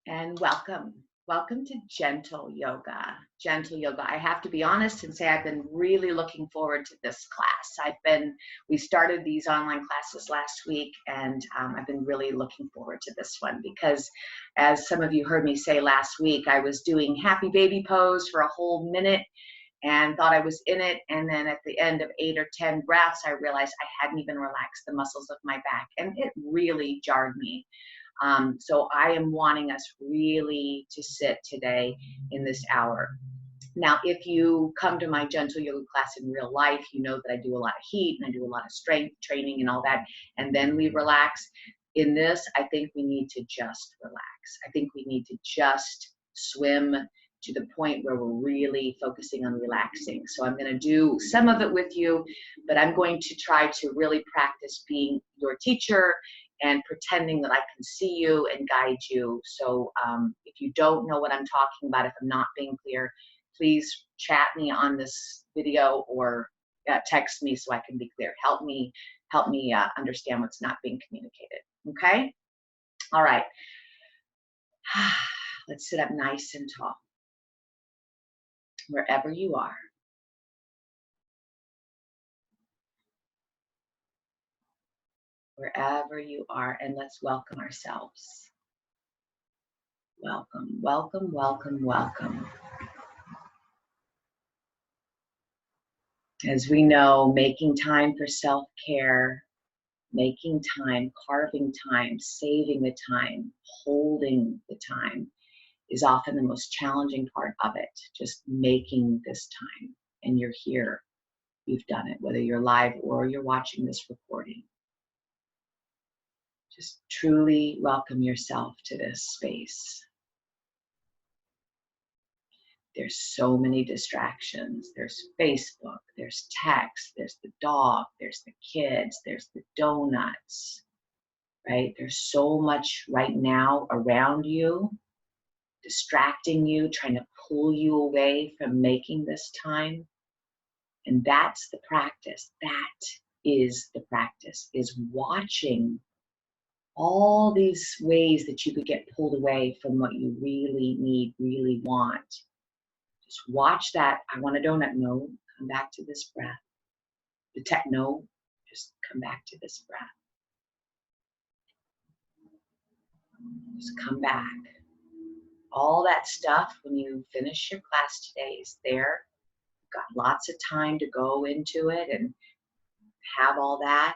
And welcome to gentle yoga. Gentle yoga. I have to be honest and say I've been really looking forward to this class. We started these online classes last week, and I've been really looking forward to this one because, as some of you heard me say last week, I was doing happy baby pose for a whole minute and thought I was in it, and then at the end of 8 or 10 breaths, I realized I hadn't even relaxed the muscles of my back, and it really jarred me. So I am wanting us really to sit today in this hour. Now, if you come to my gentle yoga class in real life, you know that I do a lot of heat and I do a lot of strength training and all that, and then we relax. In this, I think we need to just relax. I think we need to just swim to the point where we're really focusing on relaxing. So I'm going to do some of it with you, but I'm going to try to really practice being your teacher and pretending that I can see you and guide you. So if you don't know what I'm talking about, if I'm not being clear, please chat me on this video or text me so I can be clear. Help me understand what's not being communicated. Okay? All right. Let's sit up nice and tall. Wherever you are. Wherever you are, and let's welcome ourselves. Welcome, welcome, welcome, welcome. As we know, making time for self-care, making time, carving time, saving the time, holding the time is often the most challenging part of it, just making this time. And you're here, you've done it, whether you're live or you're watching this recording. Just truly welcome yourself to this space. There's so many distractions. There's Facebook, there's text, there's the dog, there's the kids, there's the donuts, right? There's so much right now around you, distracting you, trying to pull you away from making this time. And that's the practice. That is the practice, is watching all these ways that you could get pulled away from what you really need, really want. Just watch that. I want a donut. No, come back to this breath. No, just come back to this breath. Just come back. All that stuff, when you finish your class today, is there. You've got lots of time to go into it and have all that.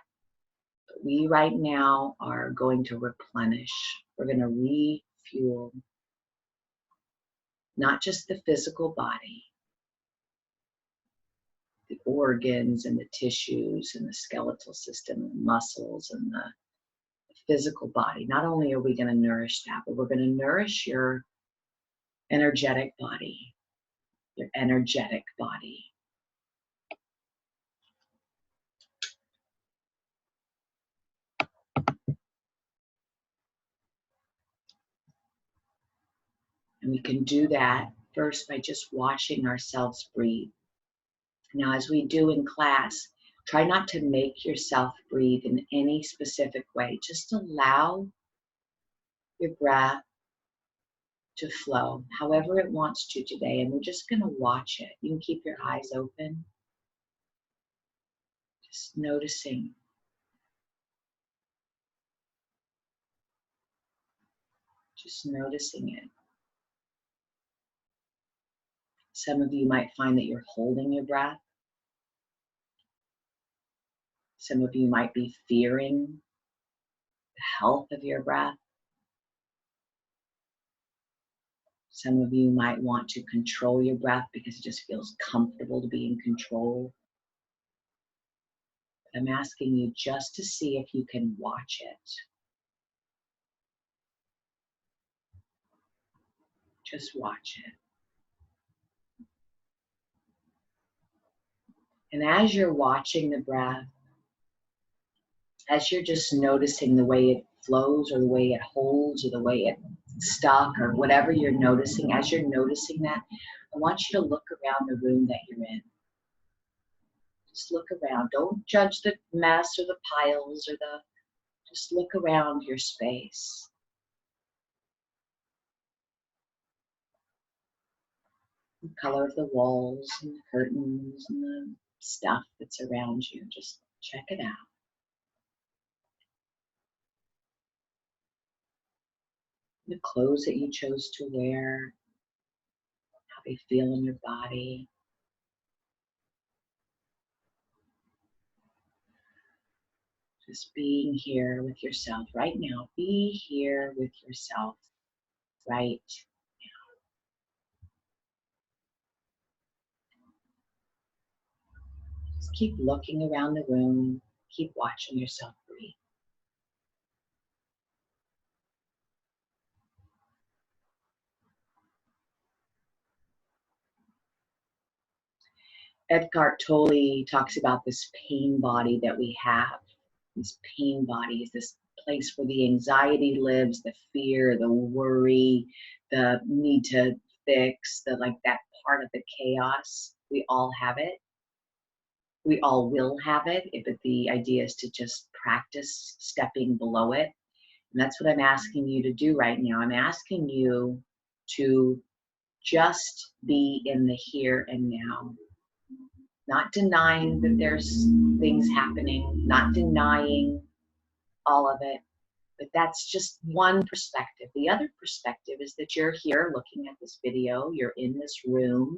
But we right now are going to replenish. We're going to refuel not just the physical body, the organs and the tissues and the skeletal system and the muscles and the physical body. Not only are we going to nourish that, but we're going to nourish your energetic body, your energetic body. And we can do that first by just watching ourselves breathe. Now, as we do in class, try not to make yourself breathe in any specific way. Just allow your breath to flow however it wants to today. And we're just going to watch it. You can keep your eyes open. Just noticing. Just noticing it. Some of you might find that you're holding your breath. Some of you might be fearing the health of your breath. Some of you might want to control your breath because it just feels comfortable to be in control. But I'm asking you just to see if you can watch it. Just watch it. And as you're watching the breath, as you're just noticing the way it flows or the way it holds or the way it's stuck or whatever you're noticing, as you're noticing that, I want you to look around the room that you're in. Just look around. Don't judge the mess or the piles or just look around your space. The color of the walls and the curtains and the stuff that's around you. Just check it out. The clothes that you chose to wear, how they feel in your body. Just being here with yourself right now. Be here with yourself right now. Just keep looking around the room. Keep watching yourself breathe. Eckhart Tolle talks about this pain body that we have. This pain body is this place where the anxiety lives, the fear, the worry, the need to fix, the like that part of the chaos. We all have it. We all will have it, but the idea is to just practice stepping below it. And that's what I'm asking you to do right now. I'm asking you to just be in the here and now. Not denying that there's things happening, not denying all of it, but that's just one perspective. The other perspective is that you're here looking at this video, you're in this room,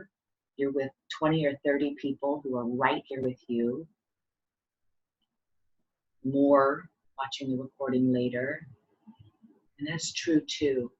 you're with 20 or 30 people who are right here with you, more watching the recording later, and that's true too.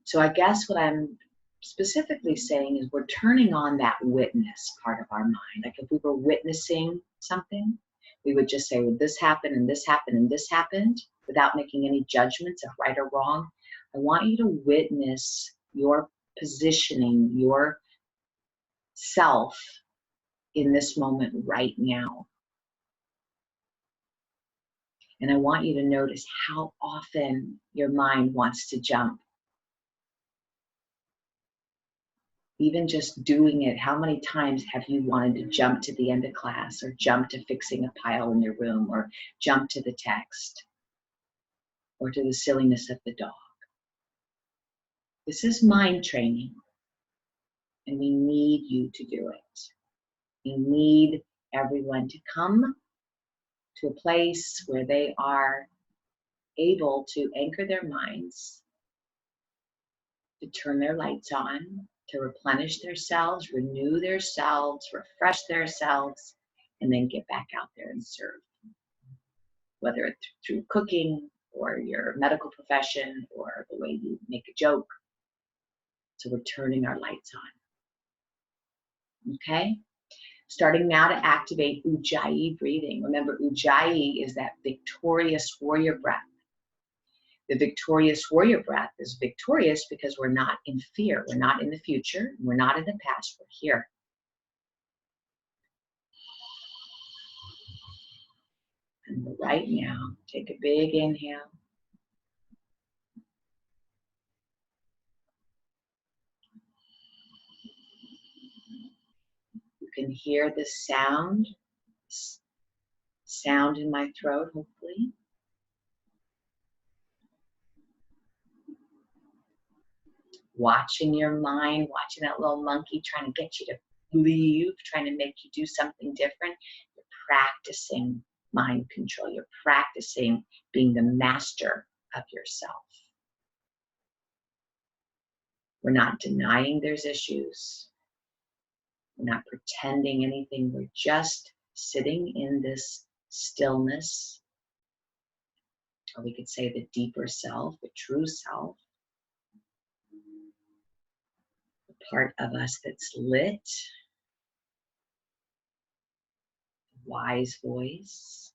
So I guess what I'm specifically saying is we're turning on that witness part of our mind. Like if we were witnessing something, we would just say, well, this happened and this happened and this happened without making any judgments of right or wrong. I want you to witness your positioning, your self in this moment right now. And I want you to notice how often your mind wants to jump. Even just doing it, how many times have you wanted to jump to the end of class or jump to fixing a pile in your room or jump to the text or to the silliness of the dog? This is mind training, and we need you to do it. We need everyone to come to a place where they are able to anchor their minds, to turn their lights on, to replenish themselves, renew themselves, refresh themselves, and then get back out there and serve. Whether it's through cooking or your medical profession or the way you make a joke. So we're turning our lights on. Okay? Starting now to activate Ujjayi breathing. Remember, Ujjayi is that victorious warrior breath. The victorious warrior breath is victorious because we're not in fear. We're not in the future. We're not in the past. We're here. And right now, take a big inhale. You can hear the sound in my throat, hopefully. Watching your mind, watching that little monkey trying to get you to leave, trying to make you do something different. You're practicing mind control. You're practicing being the master of yourself. We're not denying there's issues. We're not pretending anything. We're just sitting in this stillness. Or we could say the deeper self, the true self. The part of us that's lit. Wise voice.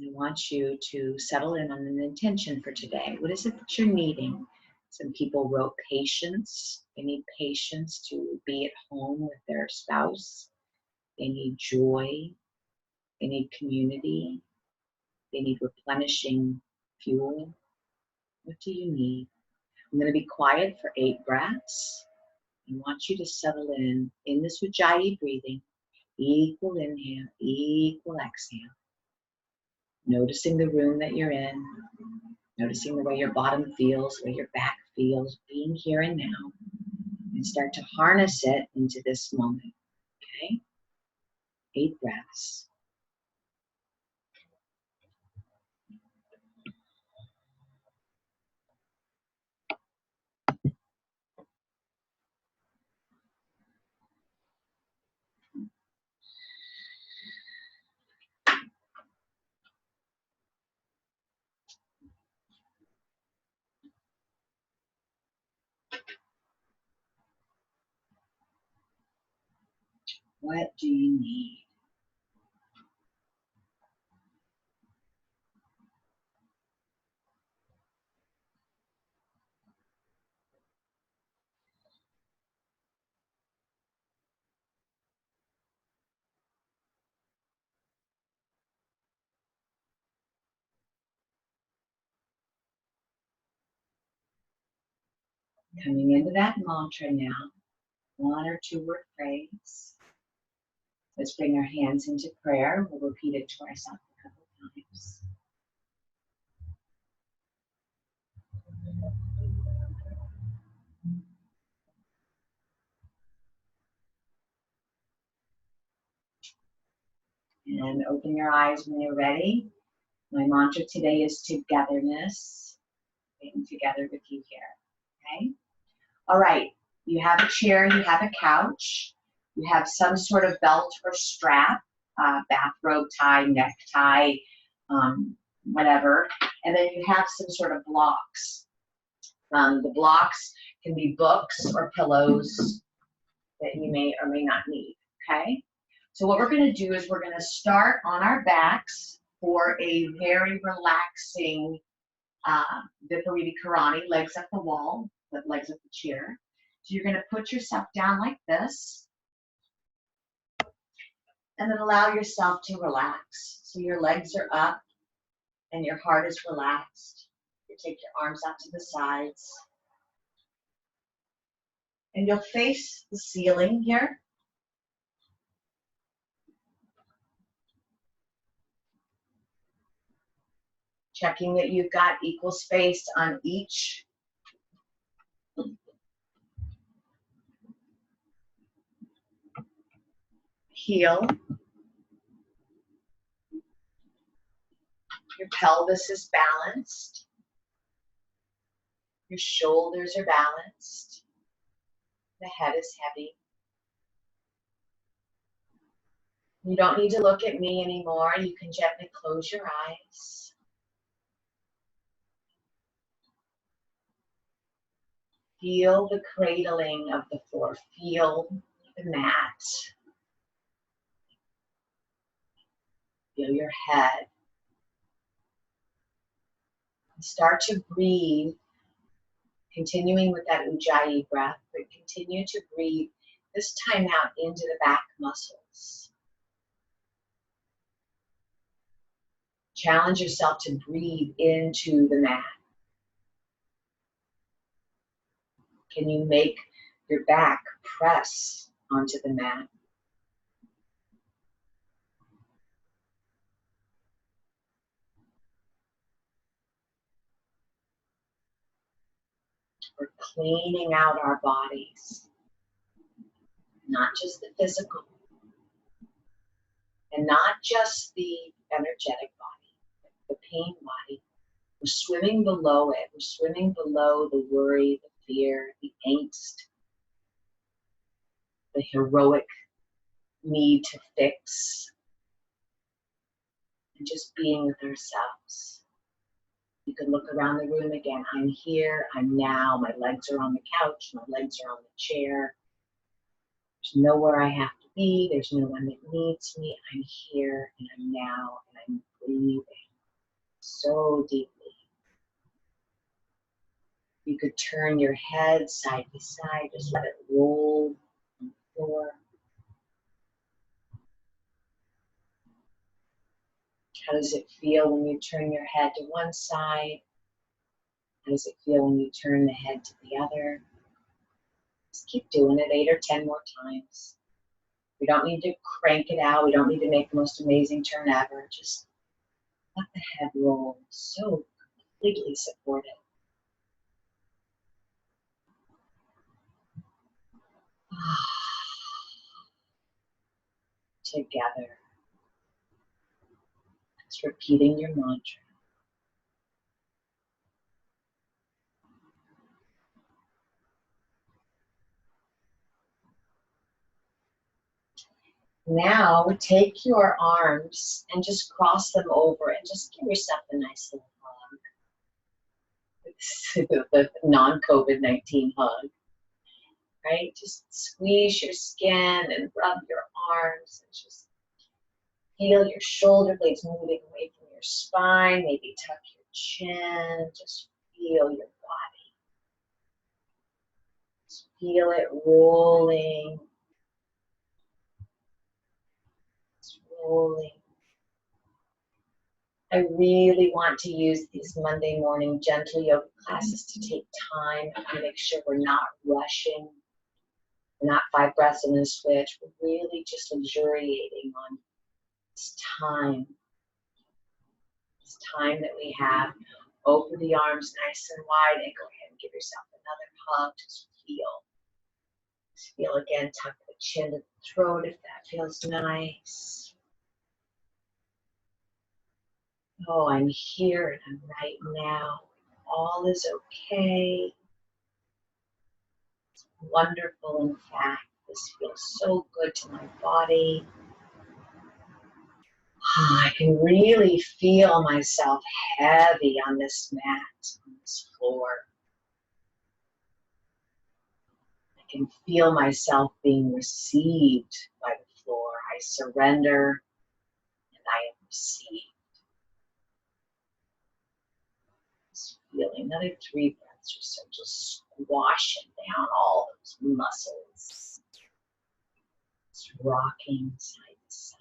I want you to settle in on an intention for today. What is it that you're needing? Some people wrote patience. They need patience to be at home with their spouse. They need joy. They need community. They need replenishing fuel. What do you need? I'm going to be quiet for 8 breaths. I want you to settle in this Ujjayi breathing. Equal inhale, equal exhale. Noticing the room that you're in, noticing the way your bottom feels, the way your back feels, being here and now, and start to harness it into this moment, okay? 8 breaths. What do you need? Coming into that mantra now, 1 or 2 word phrase. Let's bring our hands into prayer. We'll repeat it to ourselves a couple times. And open your eyes when you're ready. My mantra today is togetherness. Being together with you here, okay? All right, you have a chair, you have a couch, you have some sort of belt or strap, bathrobe tie, necktie, whatever, and then you have some sort of blocks. The blocks can be books or pillows that you may or may not need, okay? So what we're gonna do is we're gonna start on our backs for a very relaxing Viparita Karani, legs up the wall, legs up the chair. So you're gonna put yourself down like this, and then allow yourself to relax. So your legs are up, and your heart is relaxed. You take your arms out to the sides. And you'll face the ceiling here. Checking that you've got equal space on each heel. Your pelvis is balanced. Your shoulders are balanced. The head is heavy. You don't need to look at me anymore. You can gently close your eyes. Feel the cradling of the floor. Feel the mat. Feel your head. And start to breathe, continuing with that Ujjayi breath, but continue to breathe, this time out into the back muscles. Challenge yourself to breathe into the mat. Can you make your back press onto the mat? We're cleaning out our bodies, not just the physical, and not just the energetic body, the pain body. We're swimming below it. We're swimming below the worry, the fear, the angst, the heroic need to fix, and just being with ourselves. You can look around the room again. I'm here, I'm now, my legs are on the couch, my legs are on the chair. There's nowhere I have to be, there's no one that needs me. I'm here and I'm now and I'm breathing so deeply. You could turn your head side to side, just let it roll on the floor. How does it feel when you turn your head to one side? How does it feel when you turn the head to the other? Just keep doing it 8 or 10 more times. We don't need to crank it out. We don't need to make the most amazing turn ever. Just Let the head roll, so completely supported. Together. Just repeating your mantra. Now take your arms and just cross them over and just give yourself a nice little hug. The non-COVID-19 hug, right? Just squeeze your skin and rub your arms and just feel your shoulder blades moving away from your spine. Maybe tuck your chin. Just feel your body. Just feel it rolling. It's rolling. I really want to use these Monday morning gentle yoga classes to take time and make sure we're not rushing. We're not 5 breaths and then switch. We're really just luxuriating on this time. This time that we have. Open the arms nice and wide and go ahead and give yourself another hug. Just feel. Just feel again. Tuck the chin to the throat if that feels nice. Oh, I'm here and I'm right now. All is okay. It's wonderful, in fact. This feels so good to my body. I can really feel myself heavy on this mat, on this floor. I can feel myself being received by the floor. I surrender and I am received. Just feeling another 3 breaths or so, just squashing down all those muscles. Just rocking side to side.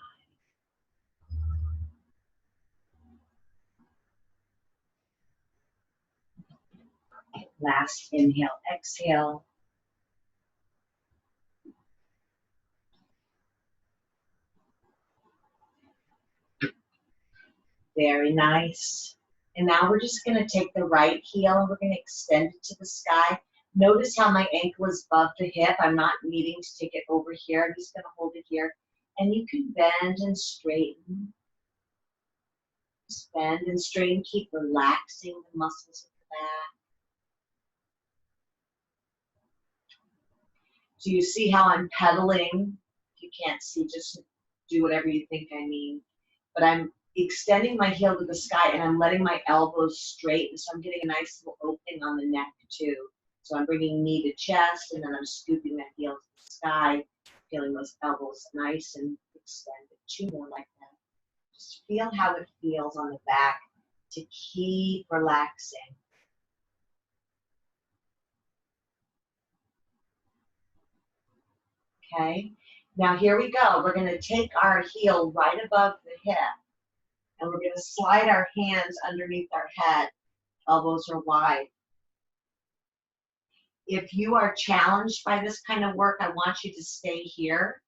Last inhale, exhale. Very nice. And now we're just going to take the right heel and we're going to extend it to the sky. Notice how my ankle is above the hip. I'm not needing to take it over here. I'm just going to hold it here. And you can bend and straighten. Just bend and straighten. Keep relaxing the muscles of the back. Do you see how I'm pedaling? If you can't see, just do whatever you think I mean. But I'm extending my heel to the sky and I'm letting my elbows straighten. So I'm getting a nice little opening on the neck too. So I'm bringing knee to chest and then I'm scooping that heel to the sky, feeling those elbows nice and extended. 2 more like that. Just feel how it feels on the back to keep relaxing. Okay, now here we go. We're going to take our heel right above the hip and we're going to slide our hands underneath our head. Elbows are wide. If you are challenged by this kind of work, I want you to stay here.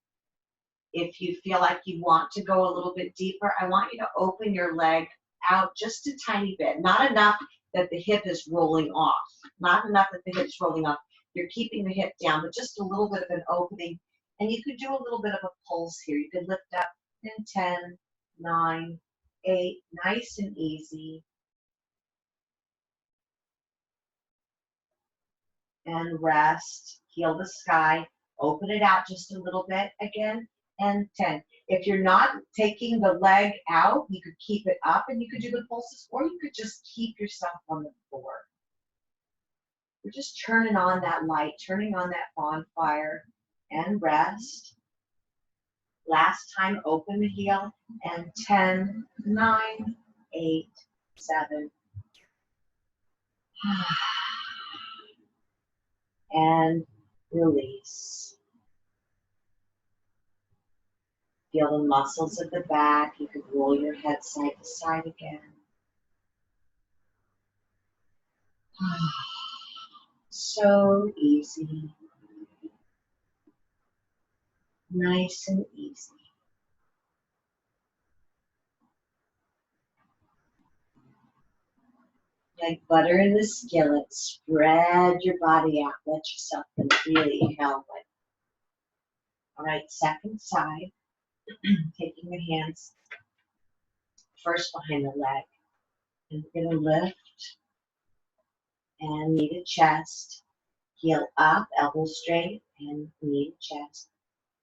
If you feel like you want to go a little bit deeper, I want you to open your leg out just a tiny bit. Not enough that the hip is rolling off. Not enough that the hip's rolling off. You're keeping the hip down, but just a little bit of an opening. And you could do a little bit of a pulse here. You could lift up in 10, 9, 8, nice and easy. And rest, heel the sky, open it out just a little bit again, and 10. If you're not taking the leg out, you could keep it up and you could do the pulses, or you could just keep yourself on the floor. We're just turning on that light, turning on that bonfire, and rest. Last time, open the heel, and 10, 9, 8, 7, and release. Feel the muscles of the back. You could roll your head side to side again. So easy. Nice and easy. Like butter in the skillet, spread your body out. Let yourself really inhale. All right, second side. Taking the hands first behind the leg. And we're going to lift and knee to chest. Heel up, elbow straight, and knee to chest.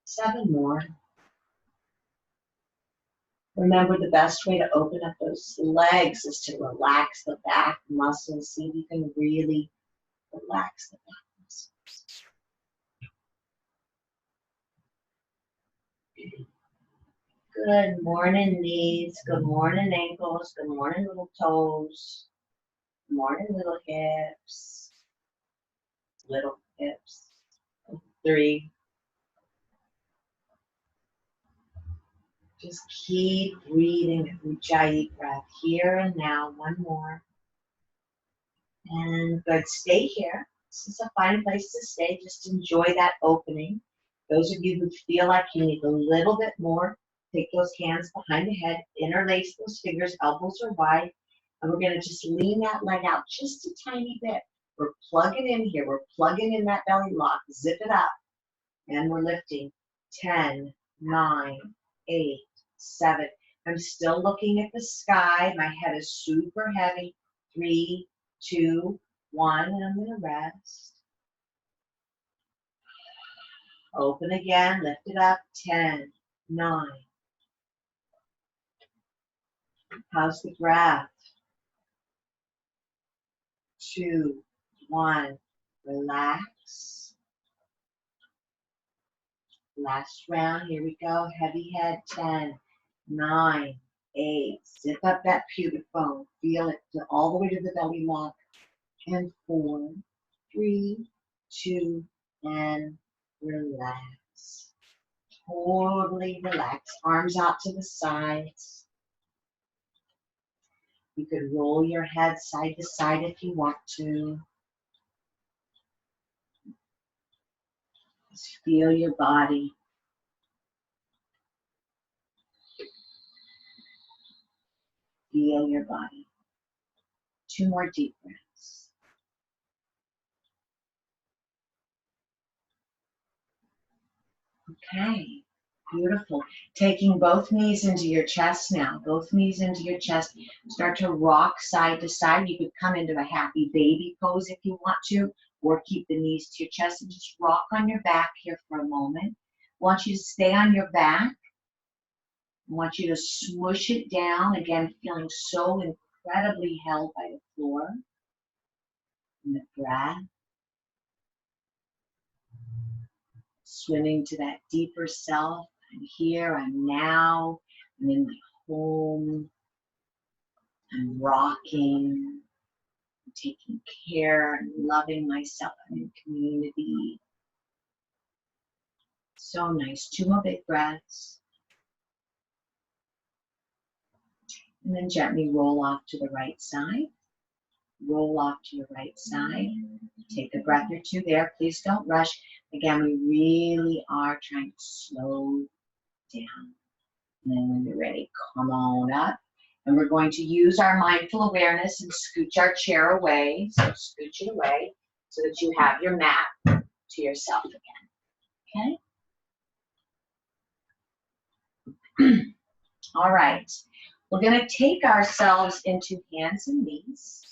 7 more. Remember, the best way to open up those legs is to relax the back muscles. See if you can really relax the back muscles. Good morning, knees. Good morning, ankles. Good morning, little toes. Good morning, little hips. Little hips. 3. Just keep breathing, Ujjayi breath here and now. 1 more. And good, stay here. This is a fine place to stay. Just enjoy that opening. Those of you who feel like you need a little bit more, take those hands behind the head, interlace those fingers, elbows are wide, and we're going to just lean that leg out just a tiny bit. We're plugging in here. We're plugging in that belly lock. Zip it up. And we're lifting. 10, 9, 8, 7. I'm still looking at the sky. My head is super heavy. 3, 2, 1, and I'm going to rest. Open again, lift it up. 10, 9. How's the breath? 2, 1. Relax. Last round, here we go. Heavy head. 10, 9, 8. Zip up that pubic bone. Feel it all the way to the belly lock. And 4, 3, 2, and relax. Totally relax. Arms out to the sides. You could roll your head side to side if you want to. Just feel your body. Feel your body. 2 more deep breaths. Okay, beautiful. Taking both knees into your chest now. Both knees into your chest. Start to rock side to side. You could come into a happy baby pose if you want to, or keep the knees to your chest and just rock on your back here for a moment. I want you to stay on your back. I want you to swoosh it down. Again, feeling so incredibly held by the floor. And the breath. Swimming to that deeper self. I'm here, I'm now, I'm in my home. I'm rocking. I'm taking care and loving myself. I'm in community. So nice. 2 more big breaths. And then gently roll off to the right side. Roll off to your right side. Take a breath or 2 there. Please don't rush. Again, we really are trying to slow down. And then when you're ready, come on up. And we're going to use our mindful awareness and scooch our chair away. So scooch it away so that you have your mat to yourself again. Okay? All right. We're going to take ourselves into hands and knees.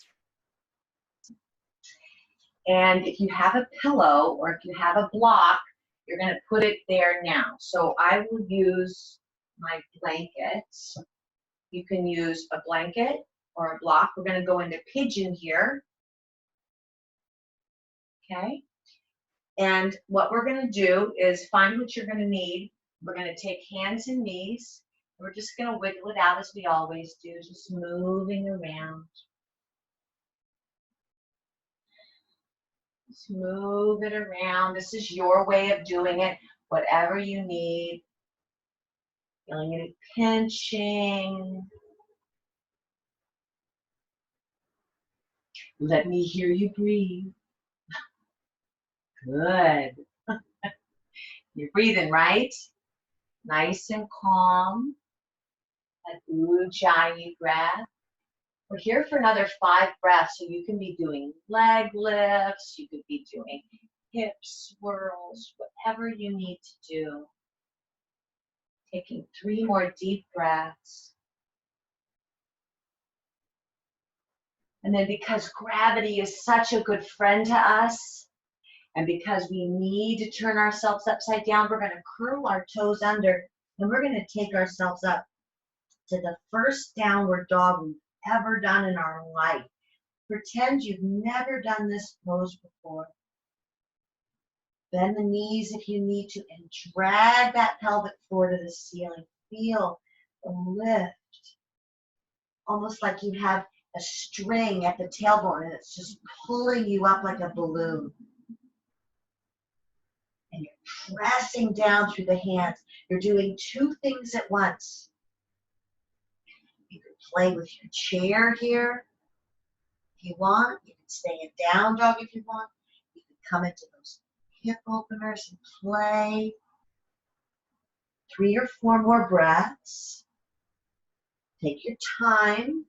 And if you have a pillow or if you have a block, you're going to put it there now. So I will use my blanket. You can use a blanket or a block. We're going to go into pigeon here. Okay? And what we're going to do is find what you're going to need. We're going to take hands and knees. We're just going to wiggle it out as we always do, just moving around. Just move it around. This is your way of doing it, whatever you need. Feeling it pinching. Let me hear you breathe. Good. You're breathing, right? Nice and calm. That Ujjayi breath. We're here for another 5 breaths, so you can be doing leg lifts, you could be doing hip swirls, whatever you need to do. Taking 3 more deep breaths. And then because gravity is such a good friend to us, and because we need to turn ourselves upside down, we're going to curl our toes under, and we're going to take ourselves up to the first downward dog we've ever done in our life. Pretend you've never done this pose before. Bend the knees if you need to, and drag that pelvic floor to the ceiling. Feel the lift. Almost like you have a string at the tailbone and it's just pulling you up like a balloon. And you're pressing down through the hands. You're doing 2 things at once. You can play with your chair here if you want. You can stay in down dog if you want. You can come into those hip openers and play. 3 or 4 more breaths. Take your time.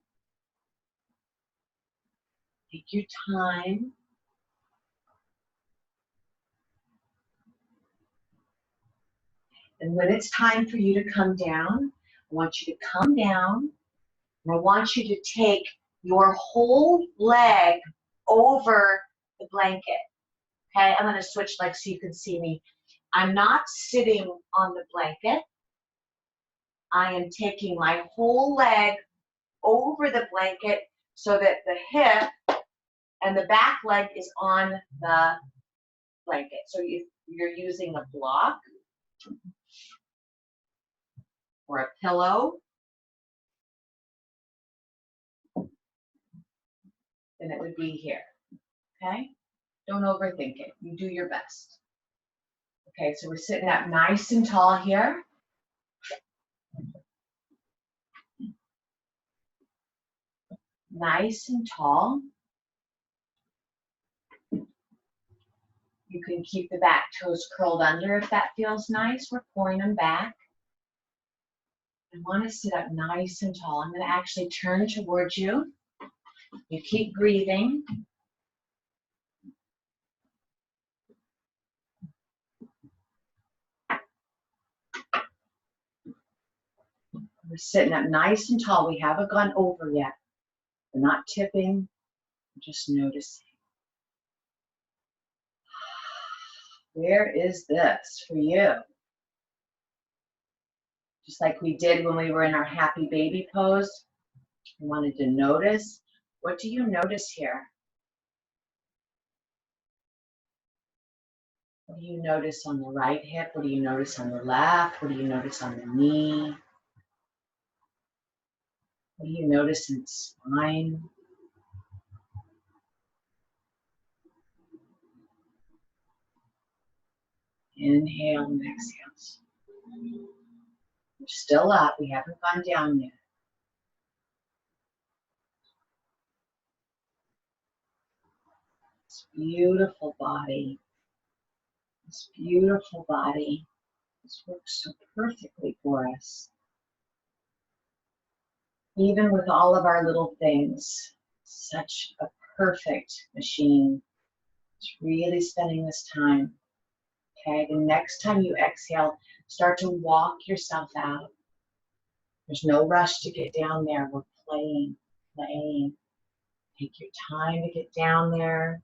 Take your time. And when it's time for you to come down, I want you to come down, and I want you to take your whole leg over the blanket. Okay, I'm going to switch legs so you can see me. I'm not sitting on the blanket. I am taking my whole leg over the blanket so that the hip and the back leg is on the blanket. So you're using a block or a pillow, then it would be here. Okay? Don't overthink it. You do your best. Okay, so we're sitting up nice and tall here. Nice and tall. You can keep the back toes curled under if that feels nice. We're pulling them back. I want to sit up nice and tall. I'm going to actually turn towards you. You keep breathing. We're sitting up nice and tall. We haven't gone over yet. We're not tipping. We're just noticing. Where is this for you? Just like we did when we were in our happy baby pose. We wanted to notice. What do you notice here? What do you notice on the right hip? What do you notice on the left? What do you notice on the knee? What do you notice in the spine? Inhale and exhale. We're still up. We haven't gone down yet. This beautiful body. This beautiful body. This works so perfectly for us. Even with all of our little things, such a perfect machine. It's really spending this time. Okay, the next time you exhale, start to walk yourself out. There's no rush to get down there. We're playing. Take your time to get down there.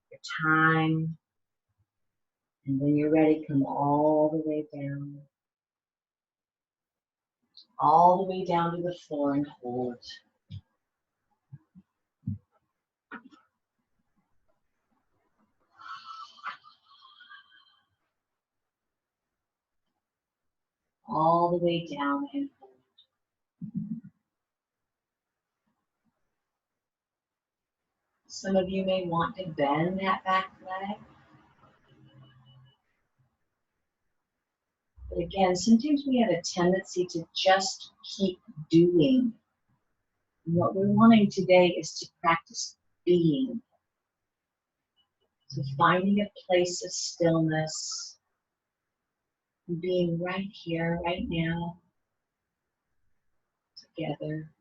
Your time. And when you're ready, come all the way down. All the way down to the floor and hold. All the way down and hold. Some of you may want to bend that back leg. But again, sometimes we have a tendency to just keep doing. And what we're wanting today is to practice being. So finding a place of stillness, being right here, right now, together.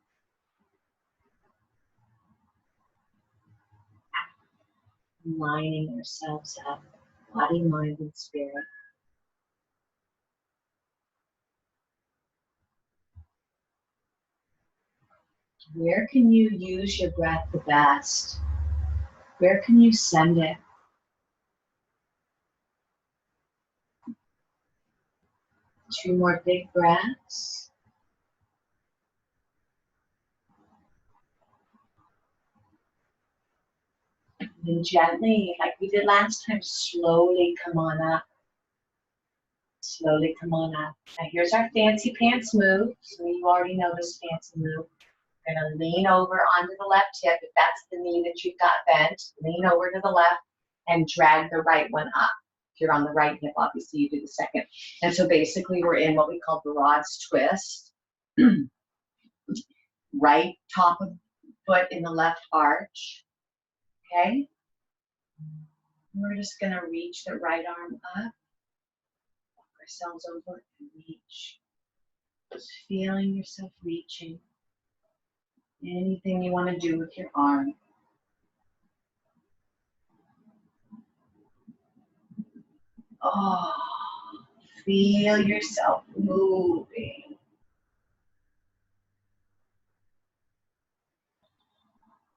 lining ourselves up, body, mind, and spirit. Where can you use your breath the best? Where can you send it? Two more big breaths. And then gently, like we did last time, slowly come on up. Slowly come on up. Now here's our fancy pants move. So you already know this fancy move. We're going to lean over onto the left hip. If that's the knee that you've got bent, lean over to the left and drag the right one up. If you're on the right hip, obviously you do the second. And so basically we're in what we call Barad's twist. Right top of foot in the left arch. Okay? We're just going to reach the right arm up. Walk ourselves over and reach. Just feeling yourself reaching. Anything you want to do with your arm. Oh, feel yourself moving.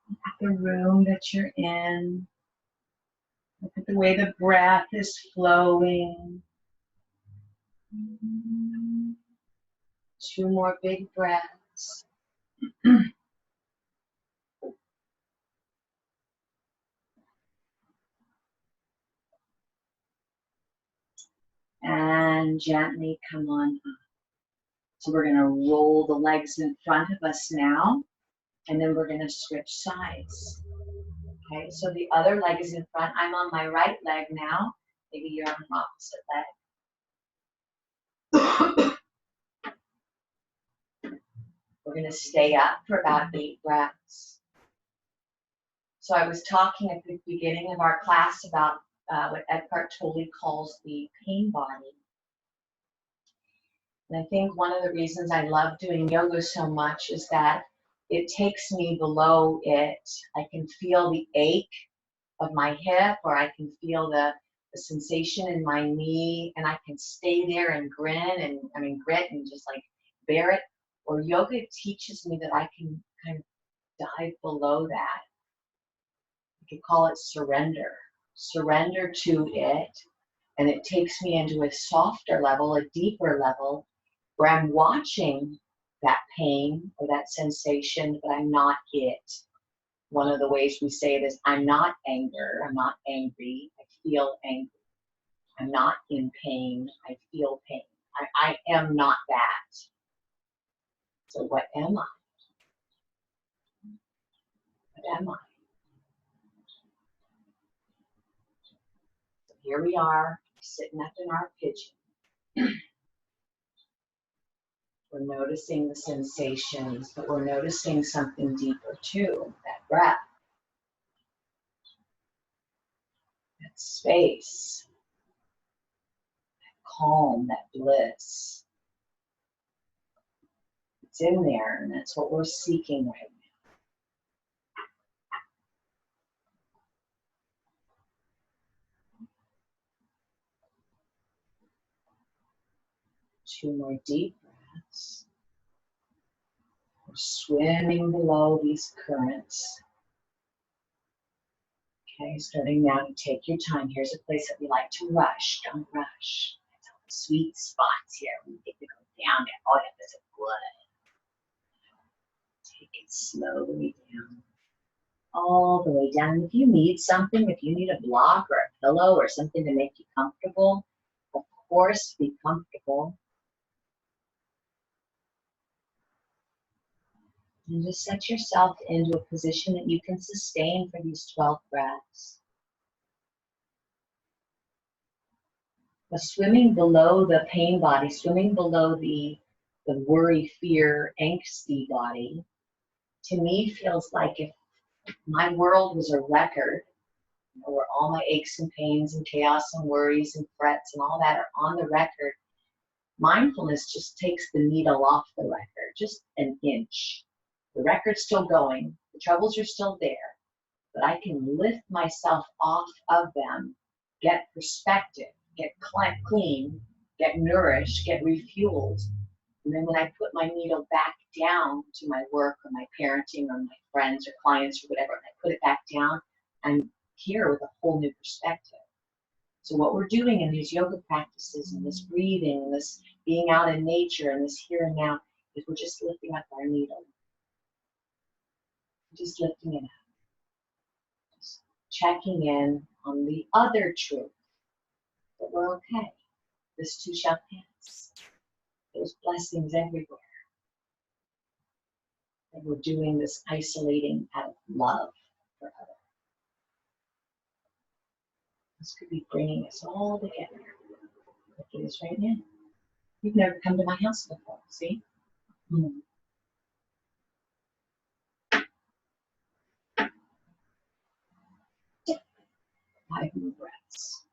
Look at the room that you're in. Look at the way the breath is flowing. Two more big breaths. And gently come on up. So we're going to roll the legs in front of us now, and then we're going to switch sides. Okay, so the other leg is in front. I'm on my right leg now. Maybe you're on the opposite leg. We're going to stay up for about 8 breaths. So I was talking at the beginning of our class about what Eckhart Tolle calls the pain body. And I think one of the reasons I love doing yoga so much is that it takes me below it. I can feel the ache of my hip, or I can feel the sensation in my knee, and I can stay there and grit and just like bear it. Or yoga teaches me that I can kind of dive below that. You could call it surrender. Surrender to it, and it takes me into a softer level, a deeper level, where I'm watching that pain or that sensation, but I'm not it. One of the ways we say it is, I'm not anger, I'm not angry, I feel angry. I'm not in pain, I feel pain. I am not that. So what am I? What am I? So here we are, sitting up in our pigeon. We're noticing the sensations, but we're noticing something deeper too, that breath, that space, that calm, that bliss. It's in there, and that's what we're seeking right now. Two more deep breaths. We're swimming below these currents. Okay, starting now to take your time. Here's a place that we like to rush. Don't rush. It's all the sweet spots here. We get to go down there. Oh, yeah, this is good. Take it slowly down. All the way down. If you need something, if you need a block or a pillow or something to make you comfortable, of course, be comfortable. And just set yourself into a position that you can sustain for these 12 breaths. But swimming below the pain body, swimming below the worry, fear, angsty body, to me feels like if my world was a record, where all my aches and pains and chaos and worries and frets and all that are on the record, mindfulness just takes the needle off the record, just an inch. The record's still going, the troubles are still there, but I can lift myself off of them, get perspective, get clean, get nourished, get refueled. And then when I put my needle back down to my work or my parenting or my friends or clients or whatever, and I put it back down, I'm here with a whole new perspective. So what we're doing in these yoga practices and this breathing and this being out in nature and this here and now is we're just lifting up our needle. Just lifting it up. Just checking in on the other truth that we're okay. This too shall pass. There's blessings everywhere. And we're doing this isolating out of love for others. This could be bringing us all together. Like it is right now. You've never come to my house before, see? 5 more breaths.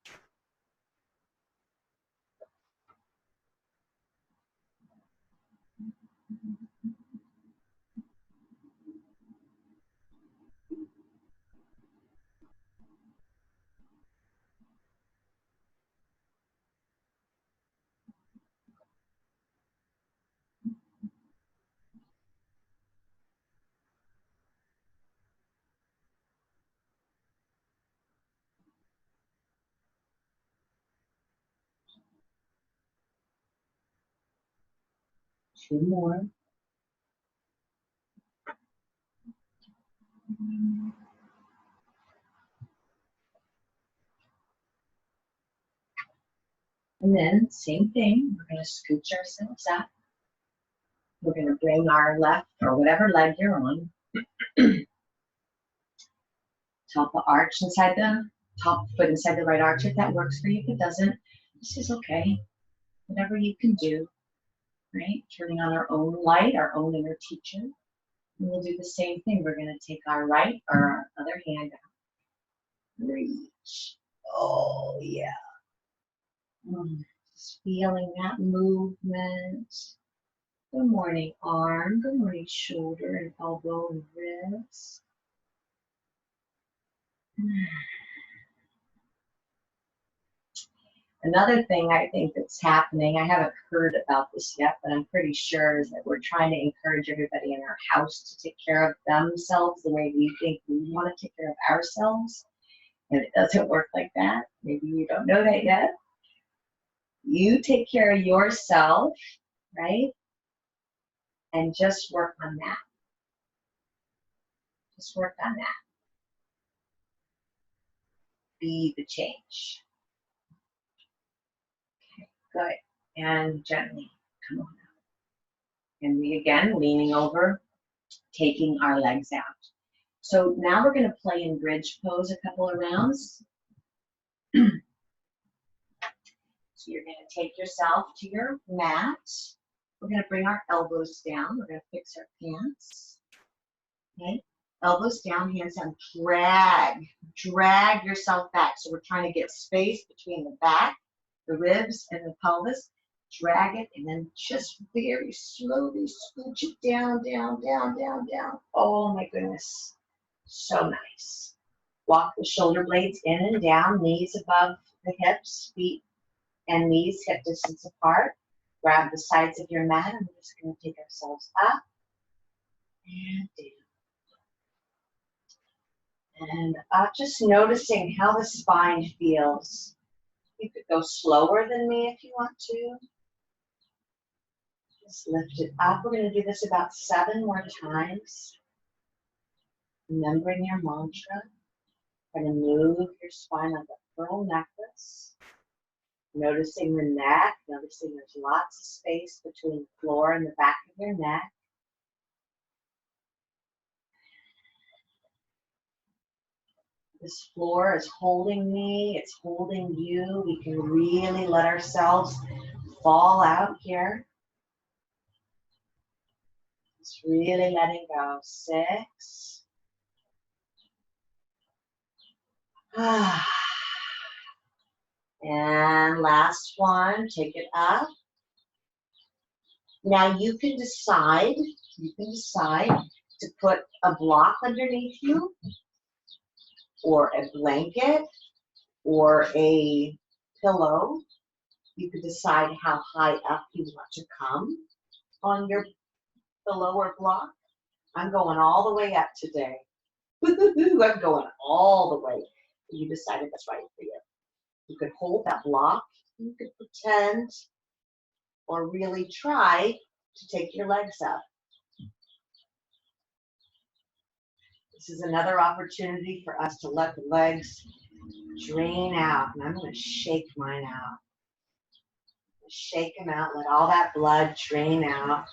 Two more. And then, same thing, we're going to scooch ourselves up. We're going to bring our left or whatever leg you're on, top of arch inside the top foot inside the right arch. If that works for you, if it doesn't, this is okay. Whatever you can do, right? Turning on our own light, our own inner teacher. And we'll do the same thing. We're going to take our right or our other hand out. Reach. Oh, yeah. Just feeling that movement. Good morning, arm. Good morning, shoulder and elbow and wrist. Another thing I think that's happening, I haven't heard about this yet, but I'm pretty sure is that we're trying to encourage everybody in our house to take care of themselves the way we think we want to take care of ourselves. And it doesn't work like that. Maybe you don't know that yet. You take care of yourself, right? And just work on that. Just work on that. Be the change. Okay, good. And gently, come on out. And we again, leaning over, taking our legs out. So now we're going to play in bridge pose a couple of rounds. So you're going to take yourself to your mat. We're going to bring our elbows down. We're going to fix our pants. Okay? Elbows down, hands down. Drag yourself back. So we're trying to get space between the back, the ribs, and the pelvis. Drag it, and then just very slowly scooch it down, down, down, down, down. Oh my goodness. So nice. Walk the shoulder blades in and down, knees above the hips, feet and knees hip distance apart. Grab the sides of your mat, and we're just going to take ourselves up and down. And up, just noticing how the spine feels. You could go slower than me if you want to. Just lift it up. We're going to do this about 7 more times. Remembering your mantra. We're going to move your spine like a pearl necklace. Noticing the neck, noticing there's lots of space between the floor and the back of your neck. This floor is holding me, it's holding you. We can really let ourselves fall out here. Just really letting go. 6. And last one, take it up. Now you can decide to put a block underneath you, or a blanket or a pillow. You could decide how high up you want to come on your pillow or block. I'm going all the way up today. I'm going all the way. You decide if that's right for you. You could hold that block. You could pretend or really try to take your legs up. This is another opportunity for us to let the legs drain out. And I'm going to shake mine out. Shake them out. Let all that blood drain out.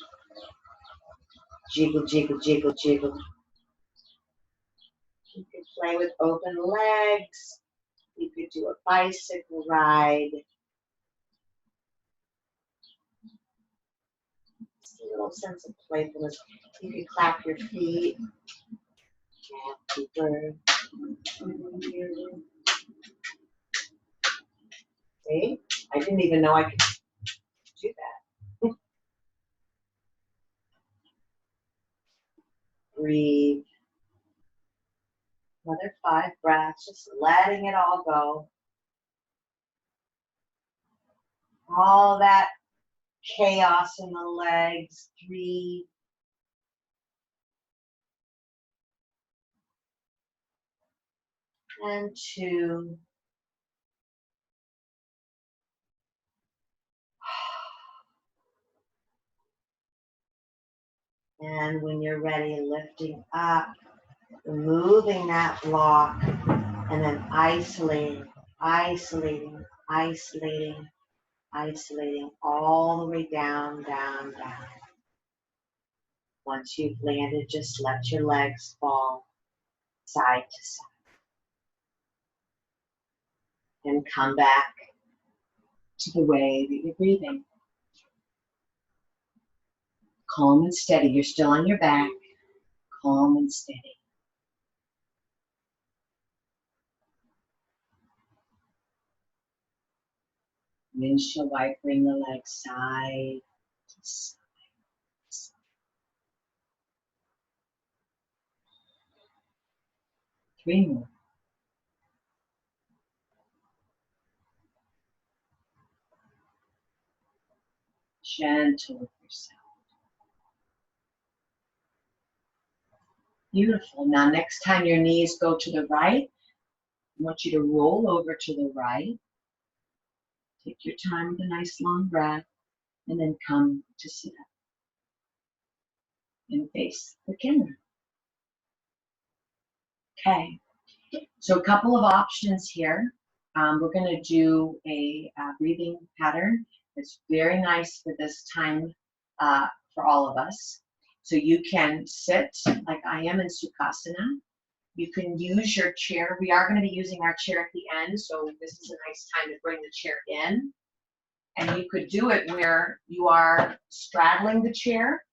Jiggle, jiggle, jiggle, jiggle. You could play with open legs. You could do a bicycle ride. Just a little sense of playfulness. You could clap your feet. Happy birthday. See? I didn't even know I could do that. Breathe. Another 5 breaths, just letting it all go. All that chaos in the legs. 3. And 2. And when you're ready, lifting up, removing that block, and then isolating, isolating, isolating, isolating all the way down, down, down. Once you've landed, just let your legs fall side to side. And come back to the way that you're breathing. Calm and steady. You're still on your back. Calm and steady. Windshield wipering the legs side to side. Three more. Gentle with yourself. Beautiful. Now next time your knees go to the right, I want you to roll over to the right. Take your time with a nice long breath, and then come to sit up and face the camera. Okay, so a couple of options here. We're going to do a breathing pattern that's very nice for this time for all of us. So you can sit like I am in Sukhasana. You can use your chair. We are going to be using our chair at the end, so this is a nice time to bring the chair in. And you could do it where you are straddling the chair,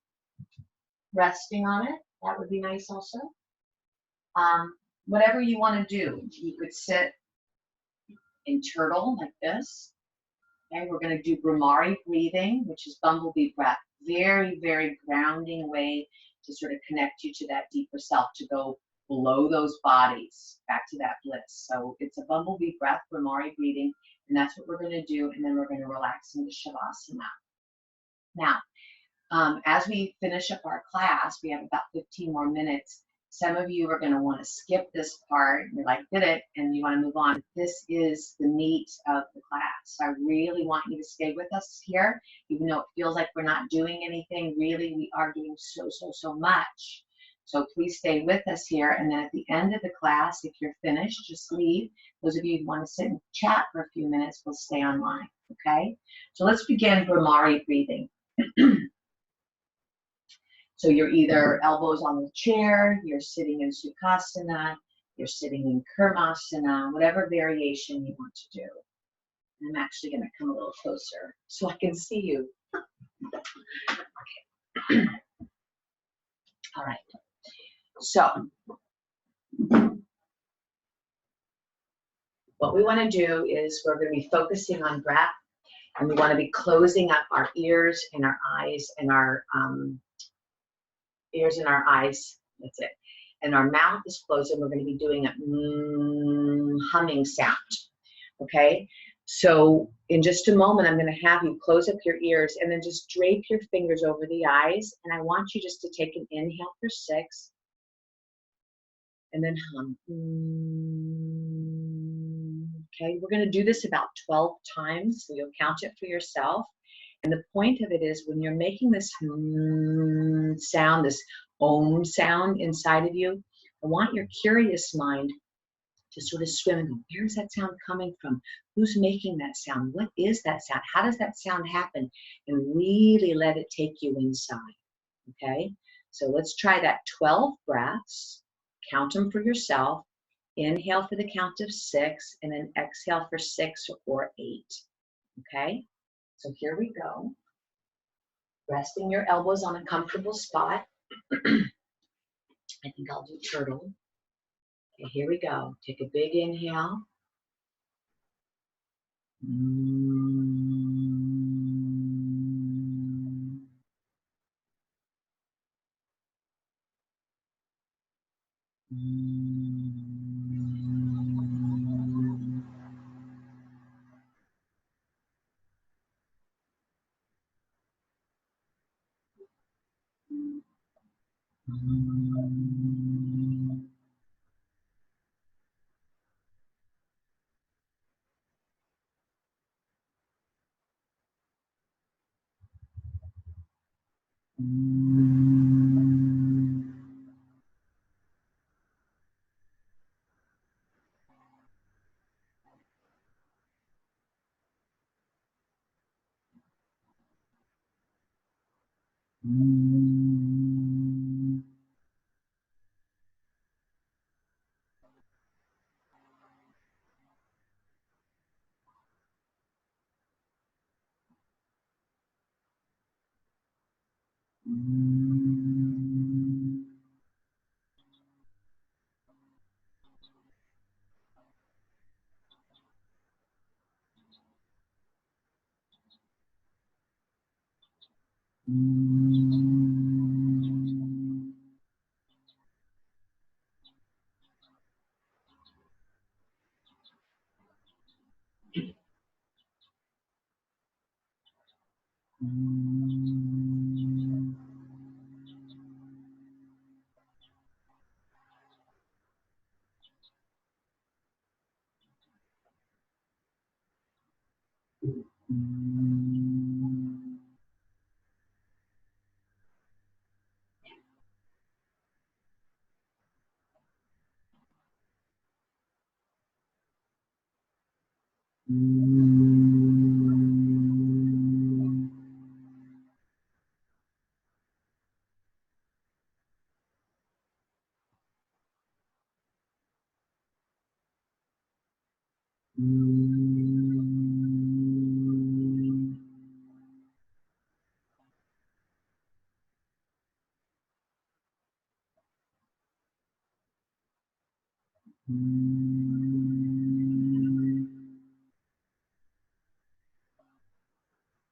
resting on it. That would be nice also. Whatever you want to do. You could sit in turtle like this. Okay, we're going to do Brahmari breathing, which is bumblebee breath. Very, very grounding way to sort of connect you to that deeper self, to go below those bodies, back to that bliss. So it's a bumblebee breath, Brahmari breathing, and that's what we're going to do, and then we're going to relax into Shavasana. Now, as we finish up our class, we have about 15 more minutes. Some of you are going to want to skip this part. You're like, did it, and you want to move on. This is the meat of the class. So I really want you to stay with us here, even though it feels like we're not doing anything. Really, we are doing so much. So please stay with us here, and then at the end of the class, if you're finished, just leave. Those of you who want to sit and chat for a few minutes will stay online, okay? So let's begin Brahmari breathing. So you're either elbows on the chair, you're sitting in Sukhasana, you're sitting in Kurmasana, whatever variation you want to do. And I'm actually going to come a little closer so I can see you. Okay. All right. So what we want to do is we're going to be focusing on breath, and we want to be closing up our ears and our eyes and our ears and our eyes. That's it. and our mouth is closed, and we're going to be doing a humming sound. Okay? So in just a moment, I'm going to have you close up your ears and then just drape your fingers over the eyes. And I want you just to take an inhale for 6 and then hum. Okay, we're going to do this about 12 times, so you'll count it for yourself. And the point of it is when you're making this sound, this om sound inside of you, I want your curious mind to sort of swim and go, where's that sound coming from? Who's making that sound? What is that sound? How does that sound happen? And really let it take you inside, okay? So let's try that 12 breaths. Count them for yourself. Inhale for the count of 6, and then exhale for 6 or 8, okay? So here we go. Resting your elbows on a comfortable spot. I think I'll do turtle. Okay, here we go. Take a big inhale.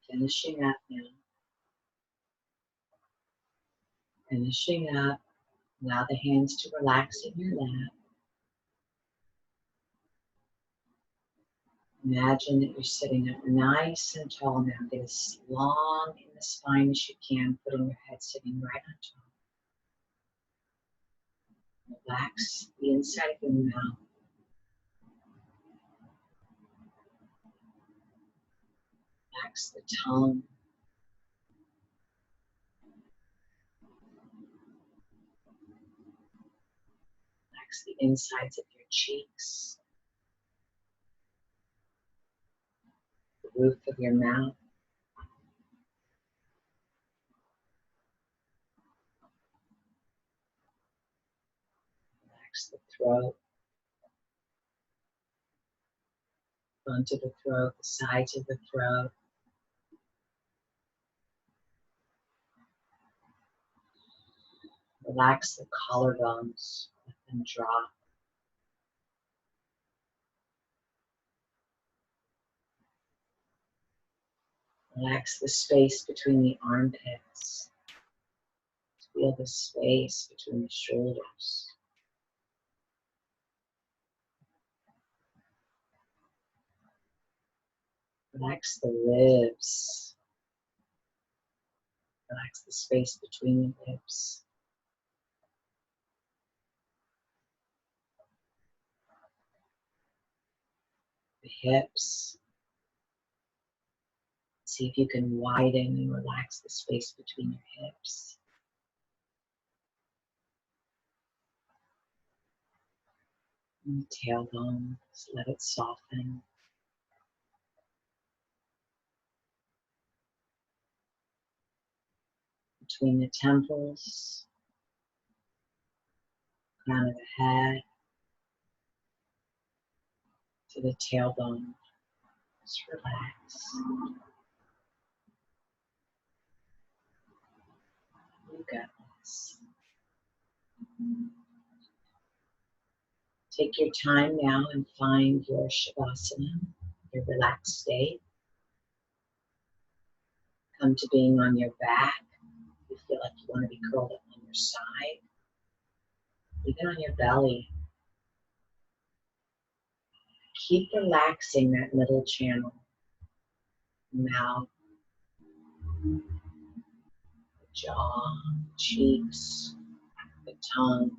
Finishing up now. Finishing up. Allow the hands to relax in your lap. Imagine that you're sitting up nice and tall now. Get as long in the spine as you can, putting your head sitting right on top. Relax the inside of your mouth. Relax the tongue. Relax the insides of your cheeks. The roof of your mouth. Relax the throat. Front of the throat, the sides of the throat. Relax the collarbones. Let them drop. Relax the space between the armpits. Feel the space between the shoulders. Relax the ribs. Relax the space between the ribs. The hips. See if you can widen and relax the space between your hips. And the tailbone, just let it soften. Between the temples, crown of the head, to the tailbone. Just relax. You got this. Take your time now and find your Shavasana, your relaxed state. Come to being on your back. You feel like you want to be curled up on your side. Even on your belly. Keep relaxing that middle channel. Mouth, the jaw, cheeks, the tongue,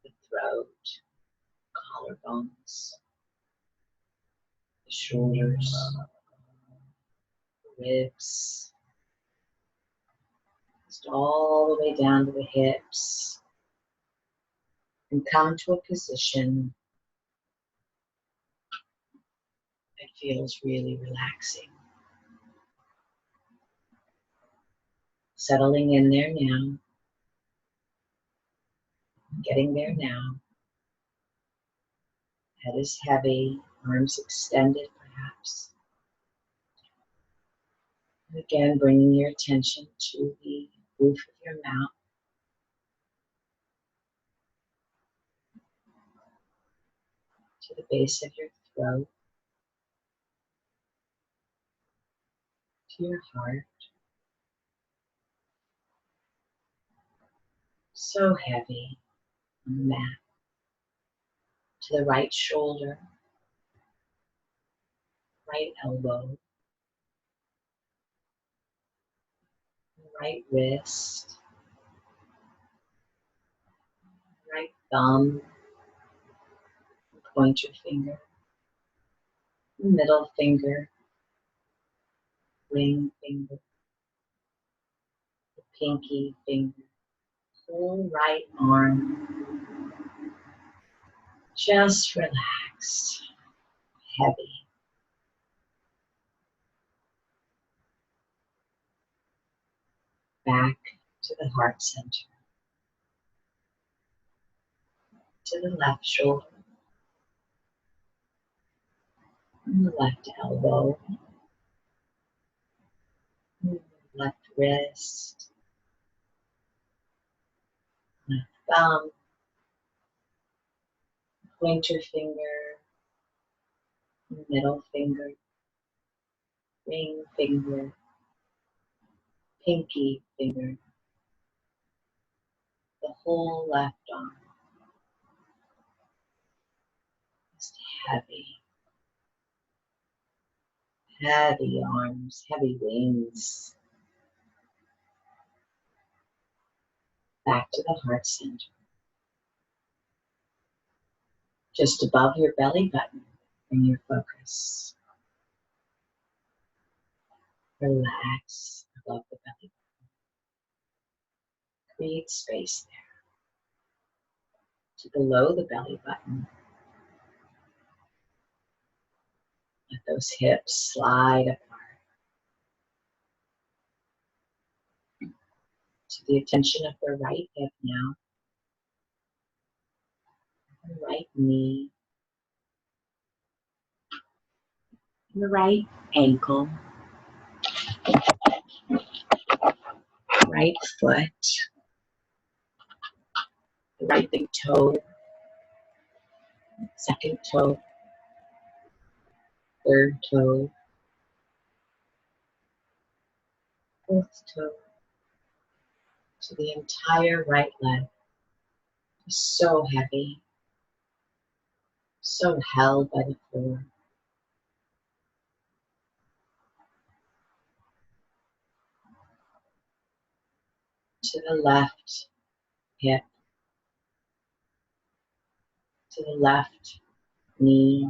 the throat, collarbones, the shoulders, the ribs, just all the way down to the hips. And come to a position that feels really relaxing. Settling in there now. Getting there now. Head is heavy, arms extended perhaps. And again, bringing your attention to the roof of your mouth. To the base of your throat. To your heart. So heavy on the mat. To the right shoulder. Right elbow. Right wrist. Right thumb. Pointer finger. Middle finger. Ring finger. The pinky finger. Whole right arm. Just relaxed. Heavy. Back to the heart center. To the left shoulder. And the left elbow. Left wrist. Left thumb. Pointer finger. Middle finger. Ring finger. Pinky finger. The whole left arm. Just heavy. Heavy arms, heavy wings. Back to the heart center. Just above your belly button, bring your focus. Relax above the belly button. Create space there. To below the belly button. Let those hips slide apart. To the attention of the right hip now. The right knee. And the right ankle. Right foot. The right big toe. Second toe. Third toe. Fourth toe. To the entire right leg. So heavy. So held by the floor. to the left hip, to the left knee,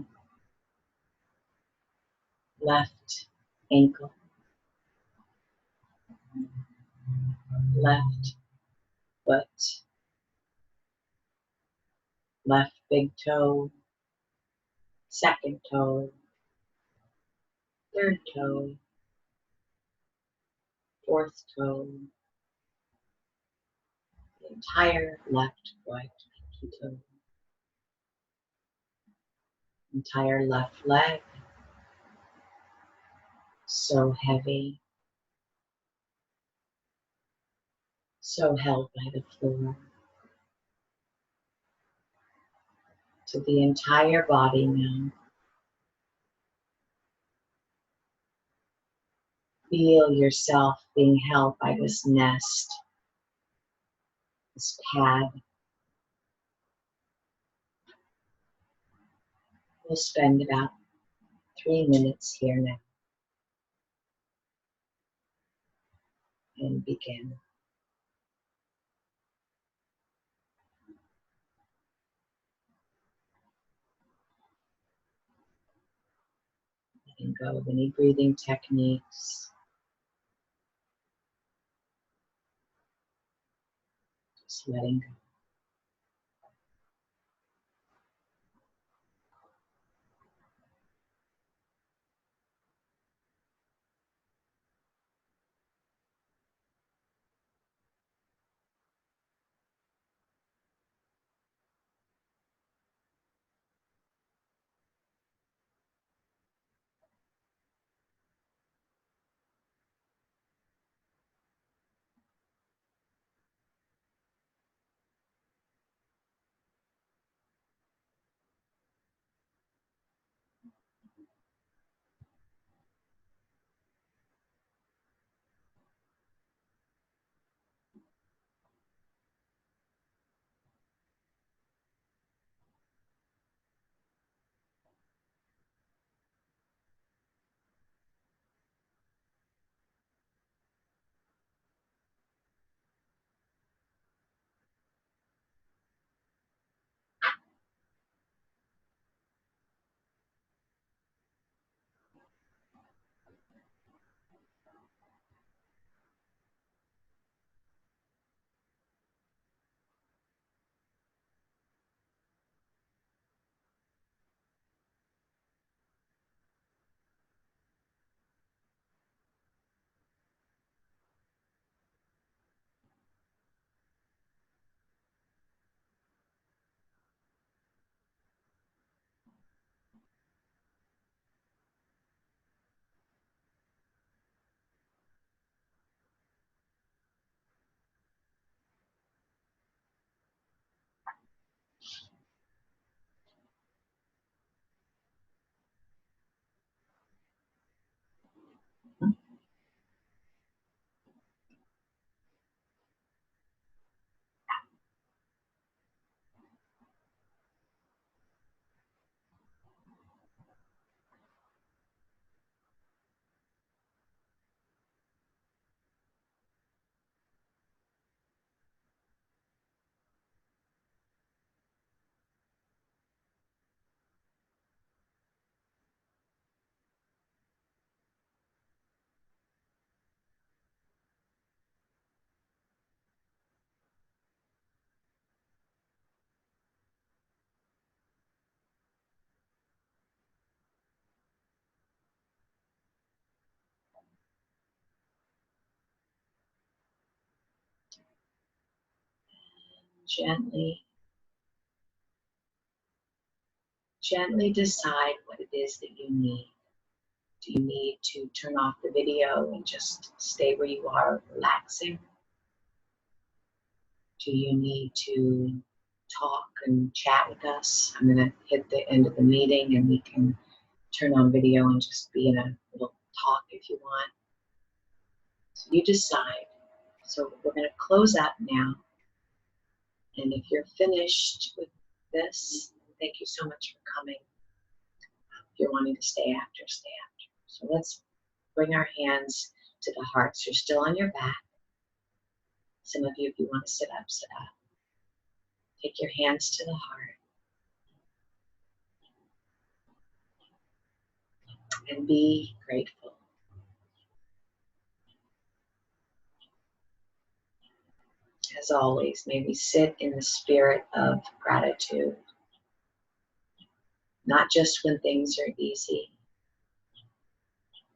left ankle, left foot, left big toe, second toe, third toe, fourth toe, the entire left foot, pinky toe, entire left leg, so heavy, so held by the floor, to the entire body now. Feel yourself being held by this nest, this pad. We'll spend about 3 minutes here now and begin. Letting go of any breathing techniques. Just letting go. Gently, gently decide what it is that you need. Do you need to turn off the video and just stay where you are, relaxing? Do you need to talk and chat with us? I'm going to hit the end of the meeting and we can turn on video and just be in a little talk if you want. So you decide. So we're going to close out now. And if you're finished with this, thank you so much for coming. If you're wanting to stay after, stay after. So let's bring our hands to the heart. So you're still on your back. Some of you, if you want to sit up, sit up. Take your hands to the heart and be grateful. As always, may we sit in the spirit of gratitude, not just when things are easy,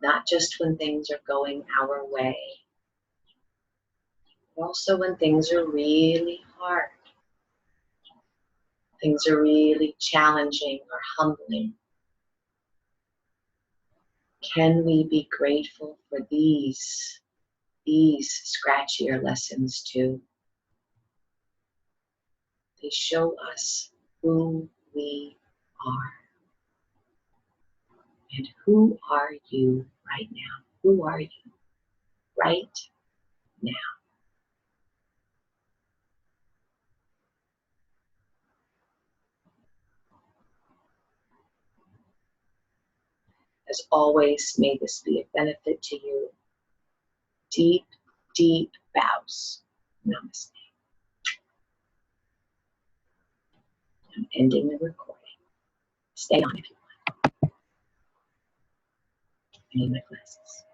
not just when things are going our way, but also when things are really hard, things are really challenging or humbling. Can we be grateful for these scratchier lessons too? They show us who we are. And who are you right now? Who are you right now? As always, may this be a benefit to you. Deep, deep bows. Namaste. I'm ending the recording. Stay on if you want. I need my glasses.